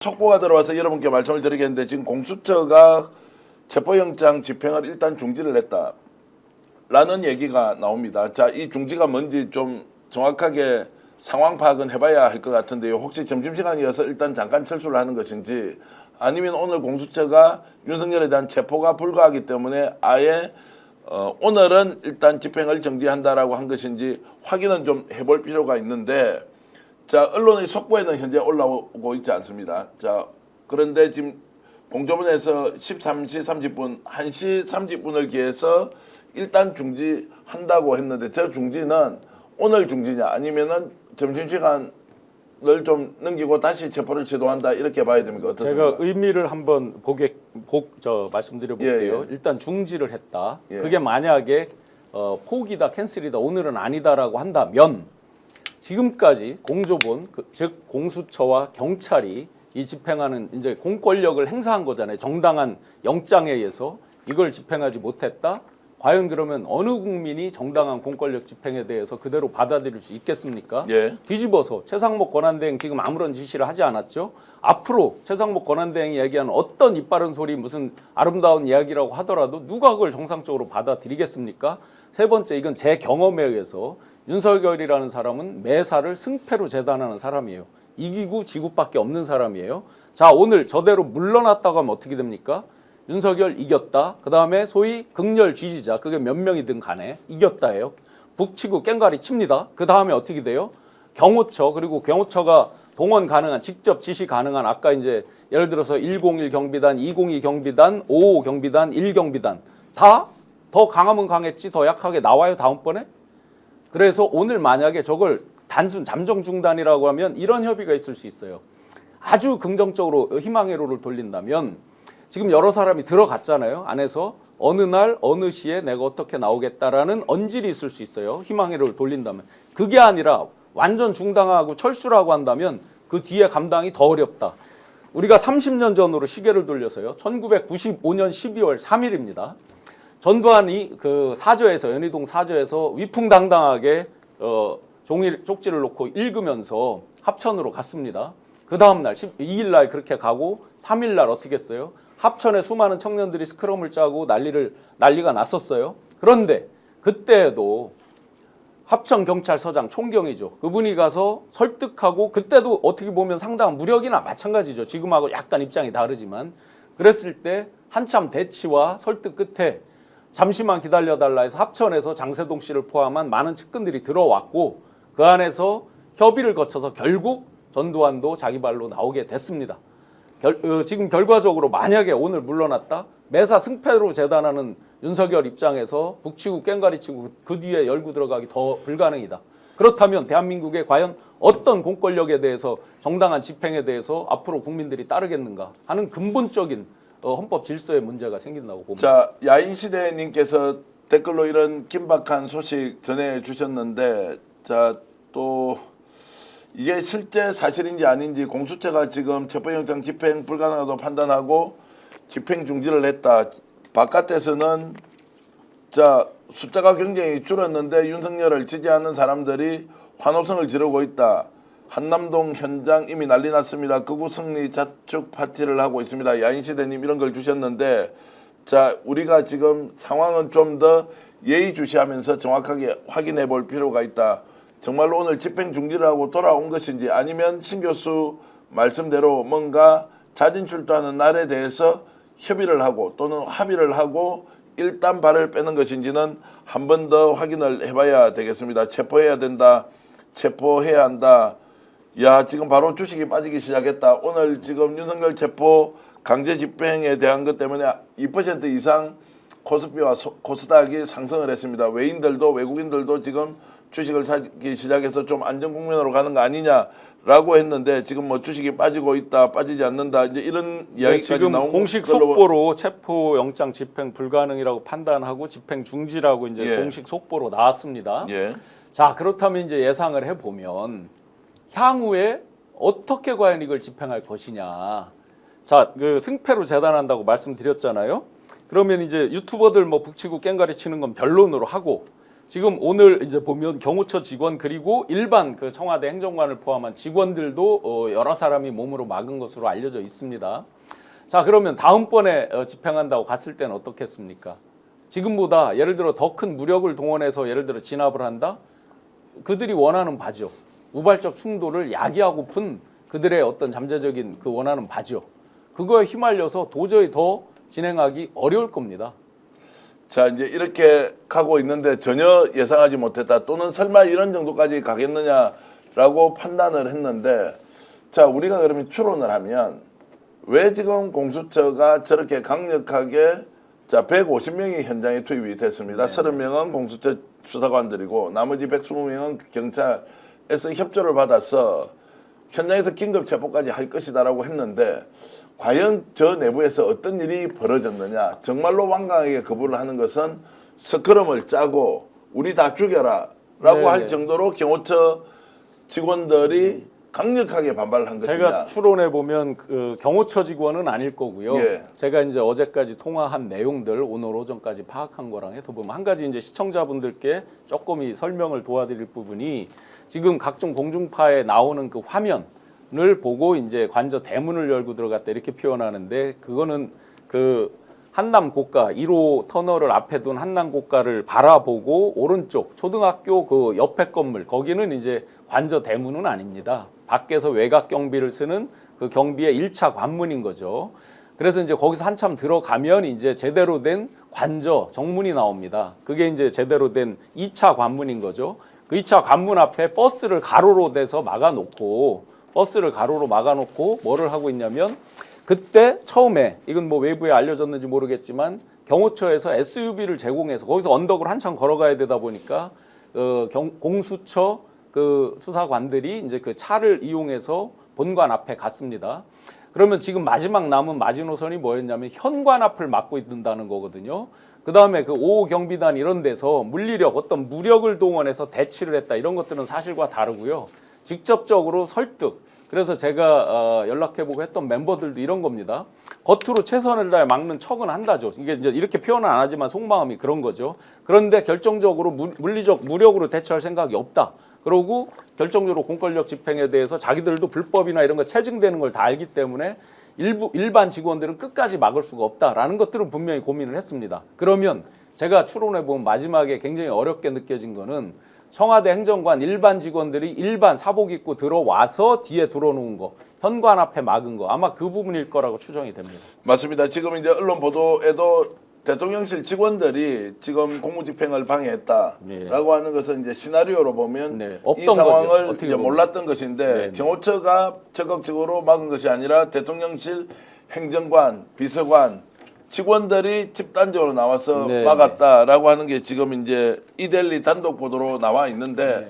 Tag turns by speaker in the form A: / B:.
A: 촉보가 들어와서 여러분께 말씀을 드리겠는데 지금 공수처가 체포영장 집행을 일단 중지를 했다라는 얘기가 나옵니다. 자, 이 중지가 뭔지 좀 정확하게 상황 파악은 해봐야 할 것 같은데요. 혹시 점심시간이어서 일단 잠깐 철수를 하는 것인지 아니면 오늘 공수처가 윤석열에 대한 체포가 불가하기 때문에 아예 오늘은 일단 집행을 정지한다라고 한 것인지 확인은 좀 해볼 필요가 있는데 자, 언론의 속보에는 현재 올라오고 있지 않습니다. 자, 그런데 지금 공조본에서 13시 30분, 1시 30분을 기해서 일단 중지한다고 했는데 저 중지는 오늘 중지냐 아니면은 점심시간을 좀 넘기고 다시 체포를 시도한다 이렇게 봐야 됩니까? 어떻습니까?
B: 제가 의미를 한번 말씀드려 볼게요. 일단 중지를 했다. 그게 만약에 포기다, 캔슬이다, 오늘은 아니다라고 한다면 지금까지 공조본, 즉 공수처와 경찰이 이 집행하는 이제 공권력을 행사한 거잖아요. 정당한 영장에 의해서 이걸 집행하지 못했다. 과연 그러면 어느 국민이 정당한 공권력 집행에 대해서 그대로 받아들일 수 있겠습니까? 뒤집어서 최상목 권한대행 지금 아무런 지시를 하지 않았죠. 앞으로 최상목 권한대행이 얘기하는 어떤 이빠른 소리 무슨 아름다운 이야기라고 하더라도 누가 그걸 정상적으로 받아들이겠습니까? 세 번째, 이건 제 경험에 의해서 윤석열이라는 사람은 매사를 승패로 재단하는 사람이에요. 이기고 지구밖에 없는 사람이에요. 자, 오늘 저대로 물러났다고 하면 어떻게 됩니까? 윤석열 이겼다. 그 다음에 소위 극렬 지지자, 그게 몇 명이든 간에 이겼다예요. 북치고 깽가리 칩니다. 그 다음에 어떻게 돼요? 경호처, 그리고 경호처가 동원 가능한, 직접 지시 가능한, 아까 이제 예를 들어서 101 경비단, 202 경비단, 55 경비단, 1 경비단 다 더 강하면 강했지 더 약하게 나와요 다음번에. 그래서 오늘 만약에 저걸 단순 잠정 중단이라고 하면 이런 협의가 있을 수 있어요. 아주 긍정적으로 희망의 로를 돌린다면 지금 여러 사람이 들어갔잖아요. 안에서 어느 날 어느 시에 내가 어떻게 나오겠다라는 언질이 있을 수 있어요. 희망의 로를 돌린다면. 그게 아니라 완전 중단하고 철수라고 한다면 그 뒤에 감당이 더 어렵다. 우리가 30년 전으로 시계를 돌려서요. 1995년 12월 3일입니다. 전두환이 그 사저에서 연희동 사저에서 위풍당당하게 종이 쪽지를 놓고 읽으면서 합천으로 갔습니다. 그 다음날 12일 날 그렇게 가고 3일 날 어떻게 했어요? 합천에 수많은 청년들이 스크럼을 짜고 난리가 났었어요. 그런데 그때도 합천경찰서장 총경이죠. 그분이 가서 설득하고 그때도 어떻게 보면 상당한 무력이나 마찬가지죠. 지금하고 약간 입장이 다르지만 그랬을 때 한참 대치와 설득 끝에 잠시만 기다려달라 해서 합천에서 장세동 씨를 포함한 많은 측근들이 들어왔고 그 안에서 협의를 거쳐서 결국 전두환도 자기 발로 나오게 됐습니다. 지금 결과적으로 만약에 오늘 물러났다? 매사 승패로 재단하는 윤석열 입장에서 북치고 깽가리치고 그 뒤에 열고 들어가기 더 불가능이다. 그렇다면 대한민국에 과연 어떤 공권력에 대해서 정당한 집행에 대해서 앞으로 국민들이 따르겠는가 하는 근본적인 헌법 질서의 문제가 생긴다고 봅니다.
A: 자, 야인시대님께서 댓글로 이런 긴박한 소식 전해주셨는데 자, 또 이게 실제 사실인지 아닌지 공수처가 지금 체포영장 집행 불가능하다고 판단하고 집행 중지를 했다. 바깥에서는 자, 숫자가 굉장히 줄었는데 윤석열을 지지하는 사람들이 환호성을 지르고 있다. 한남동 현장 이미 난리 났습니다. 극우 승리 자축 파티를 하고 있습니다. 야인시대님 이런 걸 주셨는데 자, 우리가 지금 상황은 좀 더 예의주시하면서 정확하게 확인해 볼 필요가 있다. 정말로 오늘 집행 중지를 하고 돌아온 것인지 아니면 신 교수 말씀대로 뭔가 자진 출두하는 날에 대해서 협의를 하고 또는 합의를 하고 일단 발을 빼는 것인지는 한 번 더 확인을 해봐야 되겠습니다. 체포해야 된다. 체포해야 한다. 야, 지금 바로 주식이 빠지기 시작했다. 오늘 지금 윤석열 체포 강제 집행에 대한 것 때문에 2% 이상 코스피와 코스닥이 상승을 했습니다. 외국인들도 지금 주식을 사기 시작해서 좀 안전 국면으로 가는 거 아니냐라고 했는데 지금 뭐 주식이 빠지고 있다, 빠지지 않는다 이제 이런 이야기까지
B: 지금
A: 나온
B: 공식 속보로 체포 영장 집행 불가능이라고 판단하고 집행 중지라고 이제 공식 속보로 나왔습니다. 자, 그렇다면 이제 예상을 해 보면 향후에 어떻게 과연 이걸 집행할 것이냐. 자, 그 승패로 재단한다고 말씀드렸잖아요. 그러면 이제 유튜버들 뭐 북치고 깽가리 치는 건 변론으로 하고 지금 오늘 이제 보면 경호처 직원 그리고 일반 그 청와대 행정관을 포함한 직원들도 여러 사람이 몸으로 막은 것으로 알려져 있습니다. 자, 그러면 다음번에 집행한다고 갔을 때는 어떻겠습니까? 지금보다 예를 들어 더 큰 무력을 동원해서 예를 들어 진압을 한다? 그들이 원하는 바죠. 우발적 충돌을 야기하고픈 그들의 어떤 잠재적인 그 원하는 바죠. 그거에 휘말려서 도저히 더 진행하기 어려울 겁니다.
A: 자, 이제 이렇게 가고 있는데 전혀 예상하지 못했다 또는 설마 이런 정도까지 가겠느냐라고 판단을 했는데, 자, 우리가 그러면 추론을 하면 왜 지금 공수처가 저렇게 강력하게, 자, 150명이 현장에 투입이 됐습니다. 30명은 공수처 수사관들이고 나머지 120명은 경찰에서 협조를 받아서 현장에서 긴급 체포까지 할 것이다라고 했는데, 과연 저 내부에서 어떤 일이 벌어졌느냐, 정말로 완강하게 거부를 하는 것은 스크럼을 짜고 우리 다 죽여라 라고 할 정도로 경호처 직원들이 강력하게 반발을 한 것이냐.
B: 제가 추론해 보면 그 경호처 직원은 아닐 거고요.
A: 예.
B: 제가 이제 어제까지 통화한 내용들 오늘 오전까지 파악한 거랑 해서 보면 한 가지 이제 시청자분들께 조금 이 설명을 도와드릴 부분이, 지금 각종 공중파에 나오는 그 화면을 보고 이제 관저 대문을 열고 들어갔다 이렇게 표현하는데, 그거는 그 한남 고가 1호 터널을 앞에 둔 한남 고가를 바라보고 오른쪽 초등학교 그 옆에 건물, 거기는 이제 관저 대문은 아닙니다. 밖에서 외곽 경비를 쓰는 그 경비의 1차 관문인 거죠. 그래서 이제 거기서 한참 들어가면 이제 제대로 된 관저 정문이 나옵니다. 그게 이제 제대로 된 2차 관문인 거죠. 그 2차 관문 앞에 버스를 가로로 대서 막아놓고 뭐를 하고 있냐면, 그때 처음에 이건 뭐 외부에 알려졌는지 모르겠지만 경호처에서 SUV를 제공해서 거기서 언덕을 한참 걸어가야 되다 보니까 공수처 그 수사관들이 이제 그 차를 이용해서 본관 앞에 갔습니다. 그러면 지금 마지막 남은 마지노선이 뭐였냐면 현관 앞을 막고 있는다는 거거든요. 그 다음에 그 5호 경비단 이런 데서 물리력, 어떤 무력을 동원해서 대치를 했다, 이런 것들은 사실과 다르고요. 직접적으로 설득. 그래서 제가 연락해보고 했던 멤버들도 이런 겁니다. 겉으로 최선을 다해 막는 척은 한다죠. 이게 이제 이렇게 표현은 안 하지만 속마음이 그런 거죠. 그런데 결정적으로 물리적 무력으로 대처할 생각이 없다. 그러고 결정적으로 공권력 집행에 대해서 자기들도 불법이나 이런 거 체증되는 걸 다 알기 때문에 일반 직원들은 끝까지 막을 수가 없다라는 것들은 분명히 고민을 했습니다. 그러면 제가 추론해보면 마지막에 굉장히 어렵게 느껴진 거는, 청와대 행정관 일반 직원들이 일반 사복 입고 들어와서 뒤에 들어놓은 거, 현관 앞에 막은 거, 아마 그 부분일 거라고 추정이 됩니다.
A: 맞습니다. 지금 이제 언론 보도에도 대통령실 직원들이 지금 공무집행을 방해했다라고 하는 것은 이제 시나리오로 보면 이 상황을 이제 몰랐던 것인데, 경호처가 적극적으로 막은 것이 아니라 대통령실 행정관, 비서관, 직원들이 집단적으로 나와서 막았다라고 하는 게 지금 이제 이데일리 단독 보도로 나와 있는데.